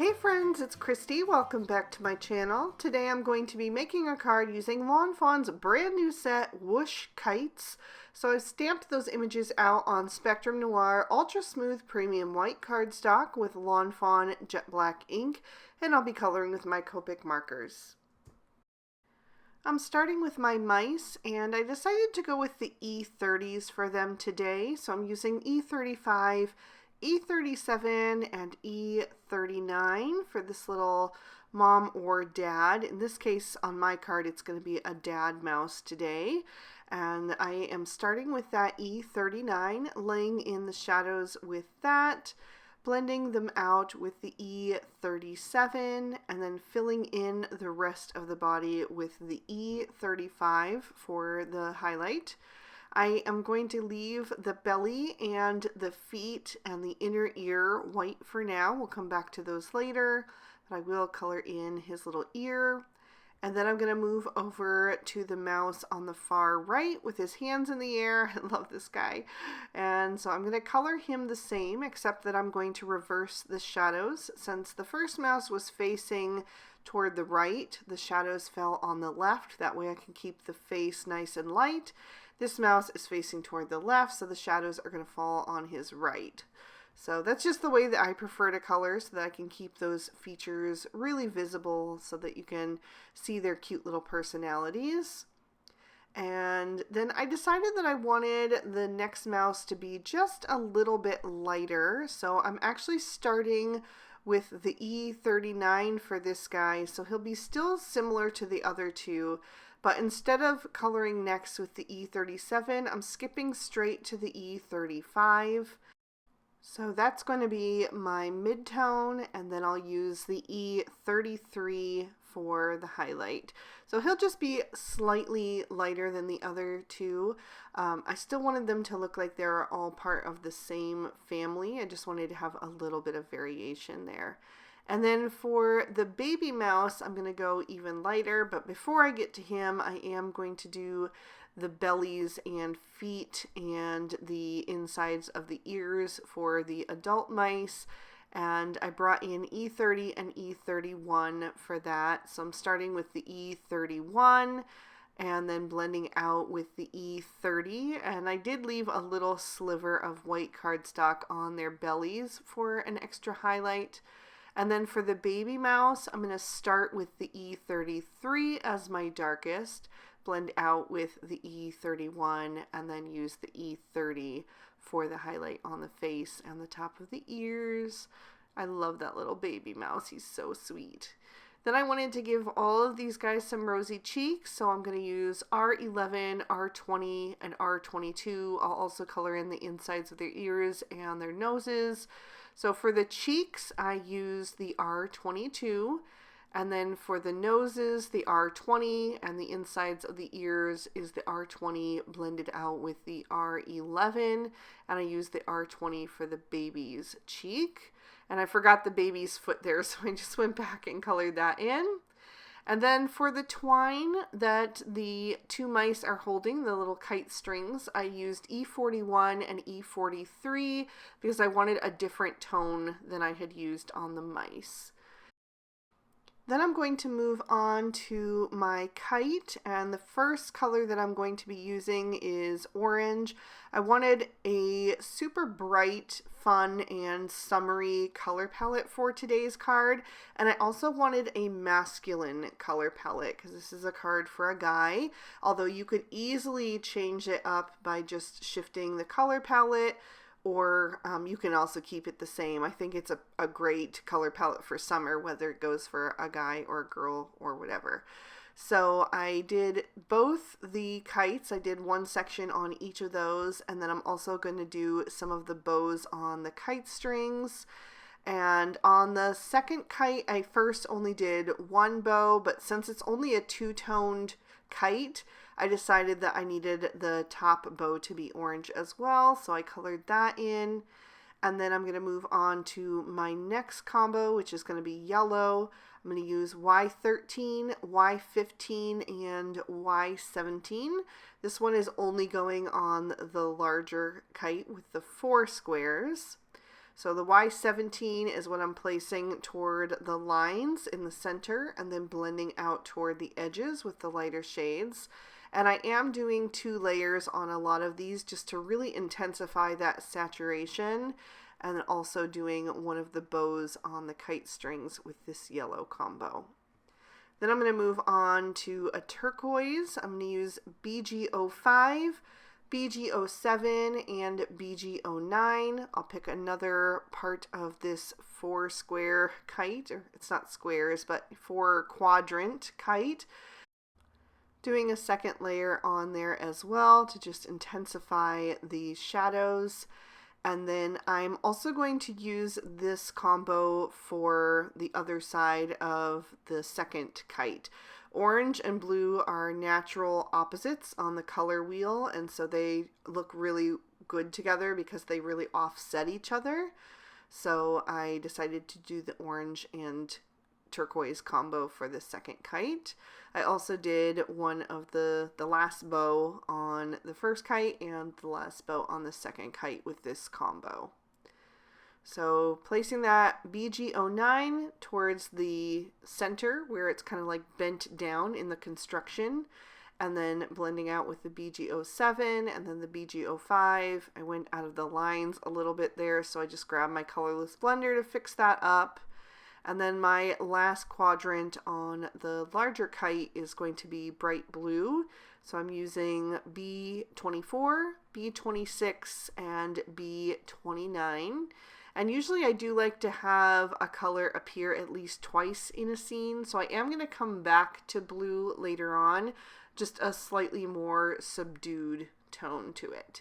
Hey friends, it's Christy. Welcome back to my channel. Today I'm going to be making a card using Lawn Fawn's brand new set, Whoosh Kites. So I've stamped those images out on Spectrum Noir Ultra Smooth Premium White cardstock with Lawn Fawn Jet Black ink, and I'll be coloring with my Copic markers. I'm starting with my mice, and I decided to go with the E30s for them today. So I'm using E35, E37, and E39 for this little mom or dad. In this case, on my card, it's going to be a dad mouse today. And I am starting with that E39, laying in the shadows with that, blending them out with the E37, and then filling in the rest of the body with the E35 for the highlight. I am going to leave the belly and the feet and the inner ear white for now. We'll come back to those later, but I will color in his little ear. And then I'm going to move over to the mouse on the far right with his hands in the air. I love this guy. And so I'm going to color him the same, except that I'm going to reverse the shadows. Since the first mouse was facing toward the right, the shadows fell on the left. That way I can keep the face nice and light. This mouse is facing toward the left, so the shadows are going to fall on his right. So that's just the way that I prefer to color, so that I can keep those features really visible so that you can see their cute little personalities. And then I decided that I wanted the next mouse to be just a little bit lighter. So I'm actually starting with the E39 for this guy. So he'll be still similar to the other two, but instead of coloring next with the E37, I'm skipping straight to the E35. So that's going to be my mid-tone, and then I'll use the E33 for the highlight. So he'll just be slightly lighter than the other two. I still wanted them to look like they're all part of the same family. I just wanted to have a little bit of variation there. And then for the baby mouse, I'm going to go even lighter, but before I get to him, I am going to do the bellies and feet and the insides of the ears for the adult mice. And I brought in E30 and E31 for that. So I'm starting with the E31 and then blending out with the E30. And I did leave a little sliver of white cardstock on their bellies for an extra highlight. And then for the baby mouse, I'm going to start with the E33 as my darkest, blend out with the E31, and then use the E30 for the highlight on the face and the top of the ears. I love that little baby mouse. He's so sweet. Then I wanted to give all of these guys some rosy cheeks, so I'm going to use R11, R20, and R22. I'll also color in the insides of their ears and their noses. So for the cheeks, I use the R22, and then for the noses, the R20, and the insides of the ears is the R20 blended out with the R11, and I use the R20 for the baby's cheek. And I forgot the baby's foot there, so I just went back and colored that in. And then for the twine that the two mice are holding, the little kite strings, I used E41 and E43 because I wanted a different tone than I had used on the mice. Then I'm going to move on to my kite, and the first color that I'm going to be using is orange. I wanted a super bright, fun, and summery color palette for today's card, and I also wanted a masculine color palette because this is a card for a guy, although you could easily change it up by just shifting the color palette, or you can also keep it the same. I think it's a great color palette for summer, whether it goes for a guy or a girl or whatever. So I did both the kites. I did one section on each of those, and then I'm also going to do some of the bows on the kite strings. And on the second kite, I first only did one bow, but since it's only a two-toned kite, I decided that I needed the top bow to be orange as well, so I colored that in. And then I'm going to move on to my next combo, which is going to be yellow. I'm going to use Y13, Y15, and Y17. This one is only going on the larger kite with the 4 squares. So the Y17 is what I'm placing toward the lines in the center and then blending out toward the edges with the lighter shades. And I am doing 2 layers on a lot of these just to really intensify that saturation, and also doing one of the bows on the kite strings with this yellow combo. Then I'm going to move on to a turquoise. I'm going to use BG05, BG07, and BG09. I'll pick another part of this 4 square kite, or it's not squares, but 4 quadrant kite. Doing a second layer on there as well to just intensify the shadows. And then I'm also going to use this combo for the other side of the second kite. Orange and blue are natural opposites on the color wheel, and so they look really good together because they really offset each other. So I decided to do the orange and turquoise combo for the second kite. I also did one of the last bow on the first kite and the last bow on the second kite with this combo. So placing that BG09 towards the center where it's kind of like bent down in the construction, and then blending out with the BG07 and then the BG05. I went out of the lines a little bit there, so I just grabbed my colorless blender to fix that up. And then my last quadrant on the larger kite is going to be bright blue. So I'm using B24, B26, and B29. And usually I do like to have a color appear at least twice in a scene. So I am going to come back to blue later on, just a slightly more subdued tone to it.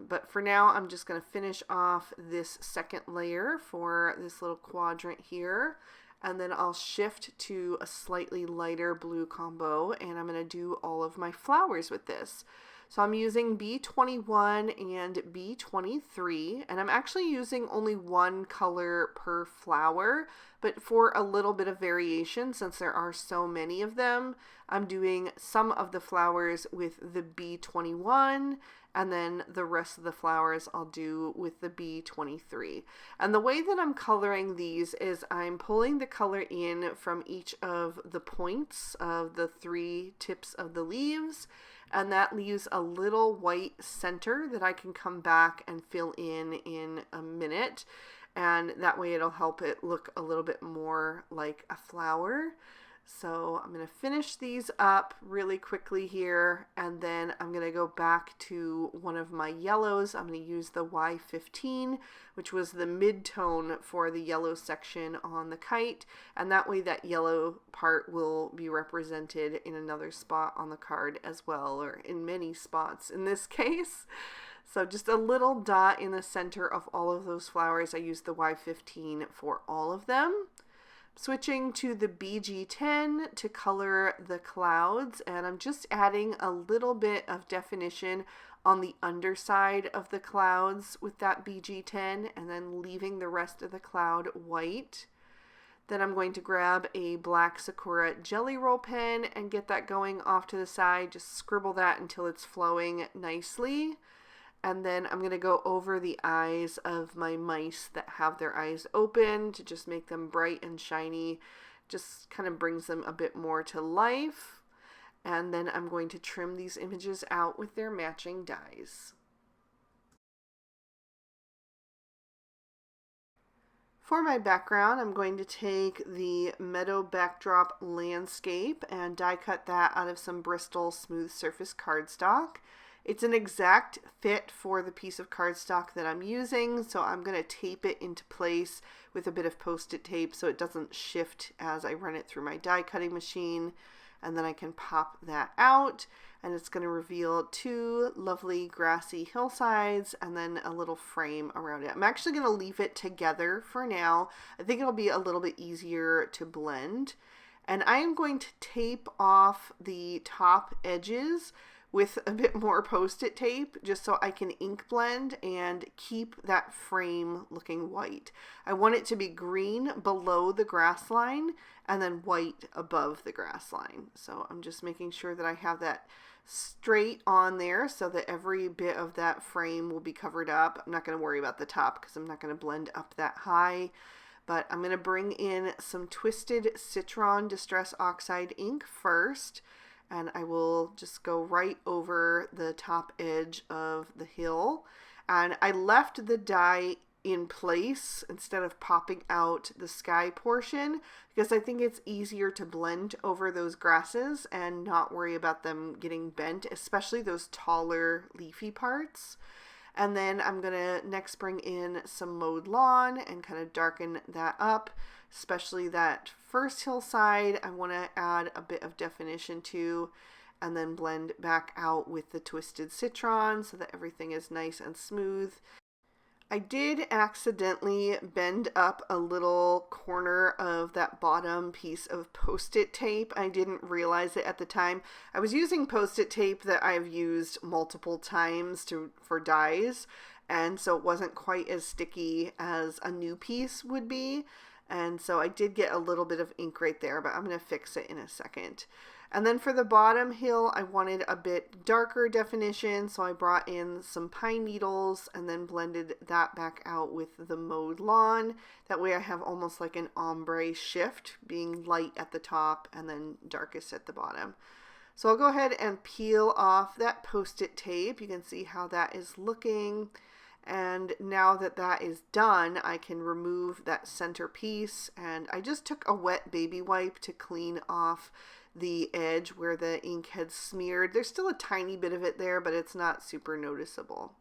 But for now, I'm just going to finish off this second layer for this little quadrant here, and then I'll shift to a slightly lighter blue combo, and I'm going to do all of my flowers with this. So I'm using B21 and B23, and I'm actually using only 1 color per flower, but for a little bit of variation, since there are so many of them, I'm doing some of the flowers with the B21, and then the rest of the flowers I'll do with the B23. And the way that I'm coloring these is I'm pulling the color in from each of the points of the 3 tips of the leaves, and that leaves a little white center that I can come back and fill in a minute, and that way it'll help it look a little bit more like a flower. So I'm going to finish these up really quickly here, and then I'm going to go back to one of my yellows. I'm going to use the Y15, which was the mid-tone for the yellow section on the kite, and that way that yellow part will be represented in another spot on the card as well, or in many spots in this case. So just a little dot in the center of all of those flowers. I used the Y15 for all of them. Switching to the BG10 to color the clouds, and I'm just adding a little bit of definition on the underside of the clouds with that BG10, and then leaving the rest of the cloud white. Then I'm going to grab a black Sakura Jelly Roll pen and get that going off to the side. Just scribble that until it's flowing nicely. And then I'm going to go over the eyes of my mice that have their eyes open to just make them bright and shiny. Just kind of brings them a bit more to life. And then I'm going to trim these images out with their matching dies. For my background, I'm going to take the Meadow Backdrop Landscape and die cut that out of some Bristol Smooth Surface cardstock. It's an exact fit for the piece of cardstock that I'm using, so I'm going to tape it into place with a bit of Post-it tape so it doesn't shift as I run it through my die cutting machine. And then I can pop that out, and it's going to reveal 2 lovely grassy hillsides and then a little frame around it. I'm actually going to leave it together for now. I think it'll be a little bit easier to blend. And I am going to tape off the top edges with a bit more Post-it tape just so I can ink blend and keep that frame looking white. I want it to be green below the grass line and then white above the grass line. So I'm just making sure that I have that straight on there so that every bit of that frame will be covered up. I'm not going to worry about the top because I'm not going to blend up that high, but I'm going to bring in some Twisted Citron Distress Oxide ink first, and I will just go right over the top edge of the hill. And I left the dye in place instead of popping out the sky portion because I think it's easier to blend over those grasses and not worry about them getting bent, especially those taller leafy parts. And then I'm going to next bring in some mowed lawn and kind of darken that up, especially that first hillside. I want to add a bit of definition to, and then blend back out with the Twisted Citron so that everything is nice and smooth. I did accidentally bend up a little corner of that bottom piece of Post-it tape. I didn't realize it at the time. I was using Post-it tape that I've used multiple times for dies, and so it wasn't quite as sticky as a new piece would be. And so I did get a little bit of ink right there, but I'm going to fix it in a second. And then for the bottom hill, I wanted a bit darker definition, so I brought in some pine needles and then blended that back out with the mowed lawn. That way I have almost like an ombre shift, being light at the top and then darkest at the bottom. So I'll go ahead and peel off that Post-it tape. You can see how that is looking. And now that that is done, I can remove that center piece, and I just took a wet baby wipe to clean off the edge where the ink had smeared. There's still a tiny bit of it there, but it's not super noticeable.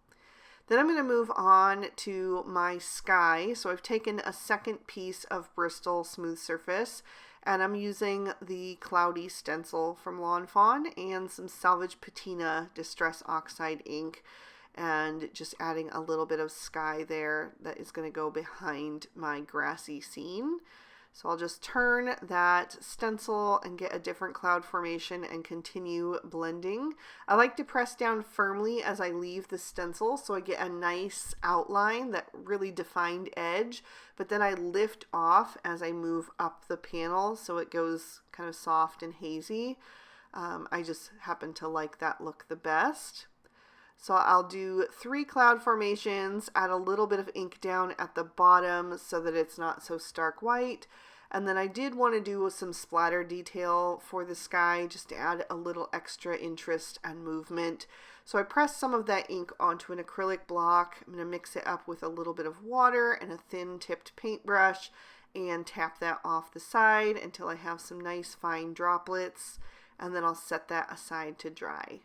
Then I'm going to move on to my sky. So I've taken a second piece of Bristol Smooth Surface, and I'm using the Cloudy stencil from Lawn Fawn and some Salvage Patina Distress Oxide ink, and just adding a little bit of sky there that is going to go behind my grassy scene. So I'll just turn that stencil and get a different cloud formation and continue blending. I like to press down firmly as I leave the stencil so I get a nice outline, that really defined edge, but then I lift off as I move up the panel so it goes kind of soft and hazy. I just happen to like that look the best. So I'll do 3 cloud formations, add a little bit of ink down at the bottom so that it's not so stark white. And then I did want to do some splatter detail for the sky just to add a little extra interest and movement. So I pressed some of that ink onto an acrylic block. I'm going to mix it up with a little bit of water and a thin tipped paintbrush and tap that off the side until I have some nice fine droplets, and then I'll set that aside to dry.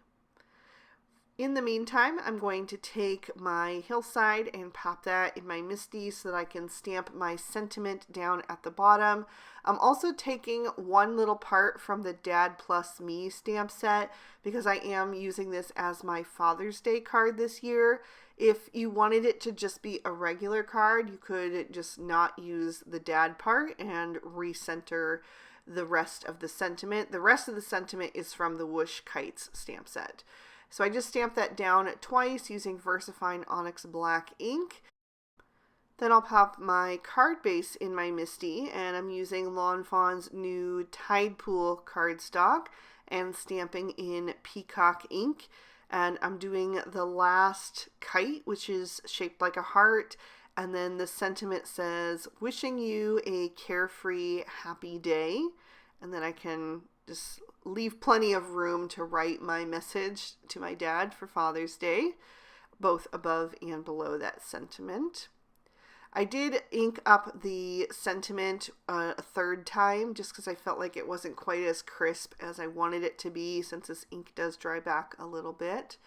In the meantime, I'm going to take my hillside and pop that in my MISTI so that I can stamp my sentiment down at the bottom. I'm also taking one little part from the Dad Plus Me stamp set because I am using this as my Father's Day card this year. If you wanted it to just be a regular card, you could just not use the dad part and recenter the rest of the sentiment. The rest of the sentiment is from the Whoosh Kites stamp set. So I just stamped that down twice using VersaFine Onyx Black ink. Then I'll pop my card base in my MISTI, and I'm using Lawn Fawn's new Tide Pool cardstock and stamping in Peacock ink. And I'm doing the last kite, which is shaped like a heart, and then the sentiment says, "Wishing you a carefree, happy day." And then I can just leave plenty of room to write my message to my dad for Father's Day, both above and below that sentiment. I did ink up the sentiment a third time just because I felt like it wasn't quite as crisp as I wanted it to be, since this ink does dry back a little bit.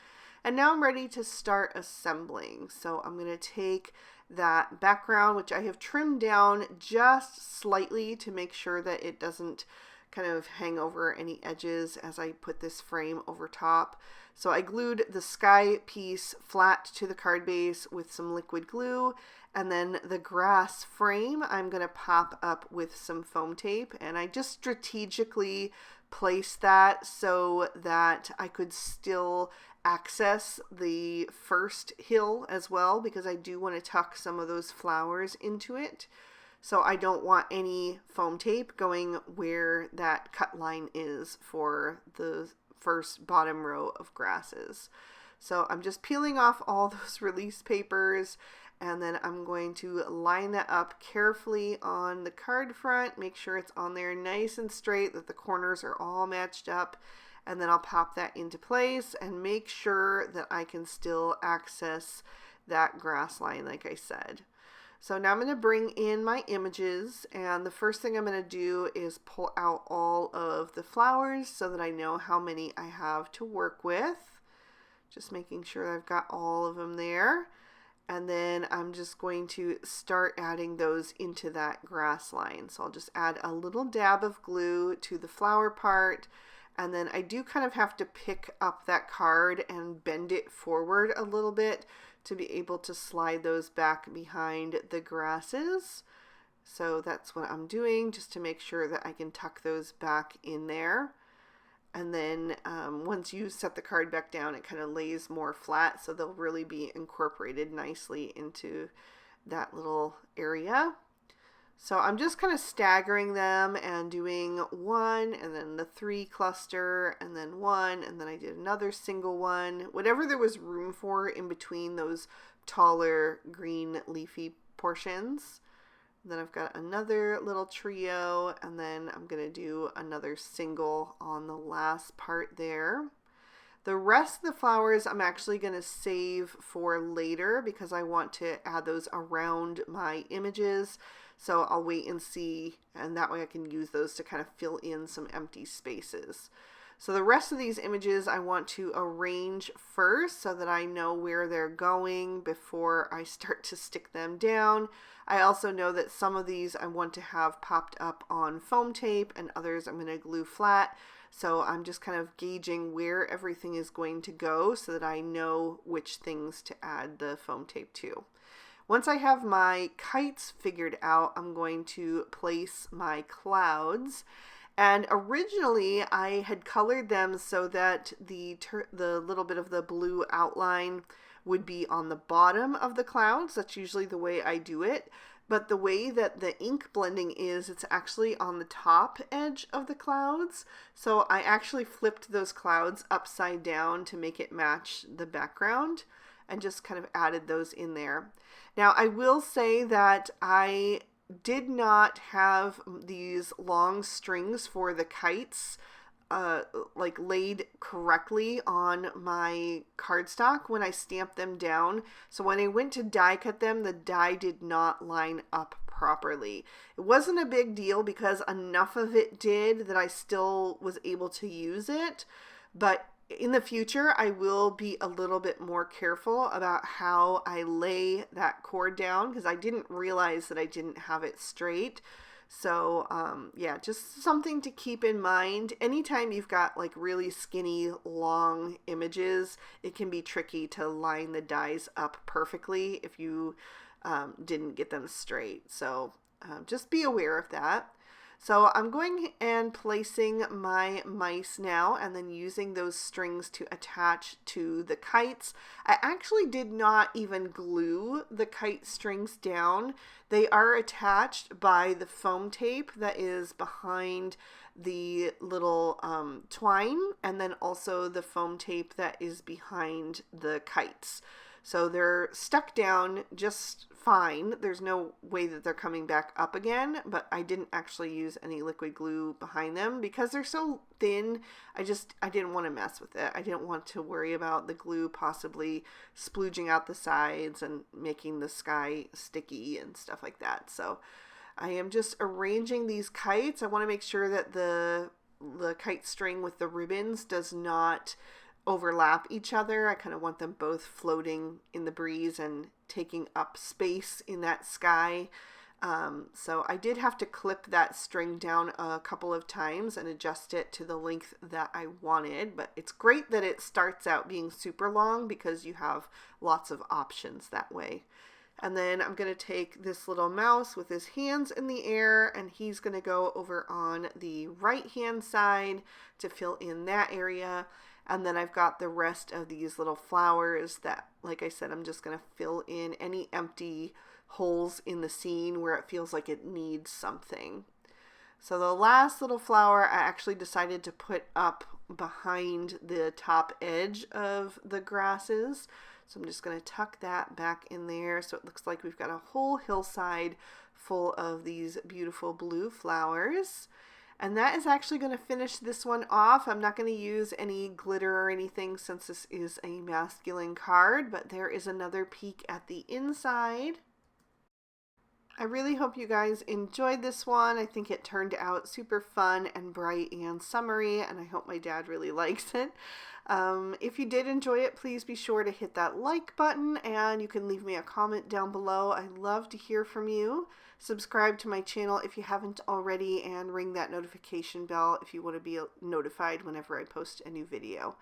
And now I'm ready to start assembling. So I'm going to take that background, which I have trimmed down just slightly to make sure that it doesn't kind of hang over any edges as I put this frame over top. So I glued the sky piece flat to the card base with some liquid glue, and then the grass frame I'm going to pop up with some foam tape, and I just strategically placed that so that I could still access the first hill as well, because I do want to tuck some of those flowers into it. So I don't want any foam tape going where that cut line is for the first bottom row of grasses. So I'm just peeling off all those release papers, and then I'm going to line that up carefully on the card front, make sure it's on there nice and straight, that the corners are all matched up, and then I'll pop that into place and make sure that I can still access that grass line like I said. So now I'm going to bring in my images, and the first thing I'm going to do is pull out all of the flowers so that I know how many I have to work with. Just making sure I've got all of them there. And then I'm just going to start adding those into that grass line. So I'll just add a little dab of glue to the flower part, and then I do kind of have to pick up that card and bend it forward a little bit to be able to slide those back behind the grasses. So that's what I'm doing, just to make sure that I can tuck those back in there. And then once you set the card back down, it kind of lays more flat, so they'll really be incorporated nicely into that little area. So I'm just kind of staggering them and doing one, and then the 3 cluster, and then one, and then I did another single one, whatever there was room for in between those taller green leafy portions. And then I've got another little trio, and then I'm going to do another single on the last part there. The rest of the flowers I'm actually going to save for later because I want to add those around my images. So I'll wait and see, and that way I can use those to kind of fill in some empty spaces. So the rest of these images I want to arrange first so that I know where they're going before I start to stick them down. I also know that some of these I want to have popped up on foam tape, and others I'm going to glue flat. So I'm just kind of gauging where everything is going to go so that I know which things to add the foam tape to. Once I have my kites figured out, I'm going to place my clouds. And originally I had colored them so that the little bit of the blue outline would be on the bottom of the clouds. That's usually the way I do it. But the way that the ink blending is, it's actually on the top edge of the clouds. So I actually flipped those clouds upside down to make it match the background, and just kind of added those in there. Now I will say that I did not have these long strings for the kites like laid correctly on my cardstock when I stamped them down. So when I went to die cut them, the die did not line up properly. It wasn't a big deal because enough of it did that I still was able to use it, but in the future, I will be a little bit more careful about how I lay that cord down because I didn't realize that I didn't have it straight. So yeah, just something to keep in mind. Anytime you've got like really skinny, long images, it can be tricky to line the dies up perfectly if you didn't get them straight. So just be aware of that. So I'm going and placing my mice now, and then using those strings to attach to the kites. I actually did not even glue the kite strings down. They are attached by the foam tape that is behind the little twine, and then also the foam tape that is behind the kites. So they're stuck down just fine. There's no way that they're coming back up again, but I didn't actually use any liquid glue behind them because they're so thin. I didn't want to mess with it. I didn't want to worry about the glue possibly splooging out the sides and making the sky sticky and stuff like that. So I am just arranging these kites. I want to make sure that the kite string with the ribbons does not overlap each other. I kind of want them both floating in the breeze and taking up space in that sky. So I did have to clip that string down a couple of times and adjust it to the length that I wanted, but it's great that it starts out being super long because you have lots of options that way. And then I'm going to take this little mouse with his hands in the air, and he's going to go over on the right hand side to fill in that area. And then I've got the rest of these little flowers that, like I said, I'm just going to fill in any empty holes in the scene where it feels like it needs something. So the last little flower I actually decided to put up behind the top edge of the grasses. So I'm just going to tuck that back in there so it looks like we've got a whole hillside full of these beautiful blue flowers. And that is actually going to finish this one off. I'm not going to use any glitter or anything since this is a masculine card, but there is another peek at the inside. I really hope you guys enjoyed this one. I think it turned out super fun and bright and summery, and I hope my dad really likes it. If you did enjoy it, please be sure to hit that like button, and you can leave me a comment down below. I'd love to hear from you. Subscribe to my channel if you haven't already, and ring that notification bell if you want to be notified whenever I post a new video.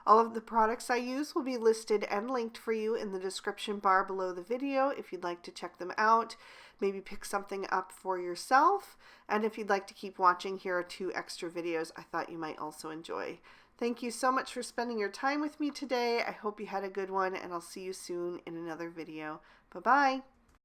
All of the products I use will be listed and linked for you in the description bar below the video if you'd like to check them out. Maybe pick something up for yourself. And if you'd like to keep watching, here are 2 extra videos I thought you might also enjoy. Thank you so much for spending your time with me today. I hope you had a good one, and I'll see you soon in another video. Bye-bye.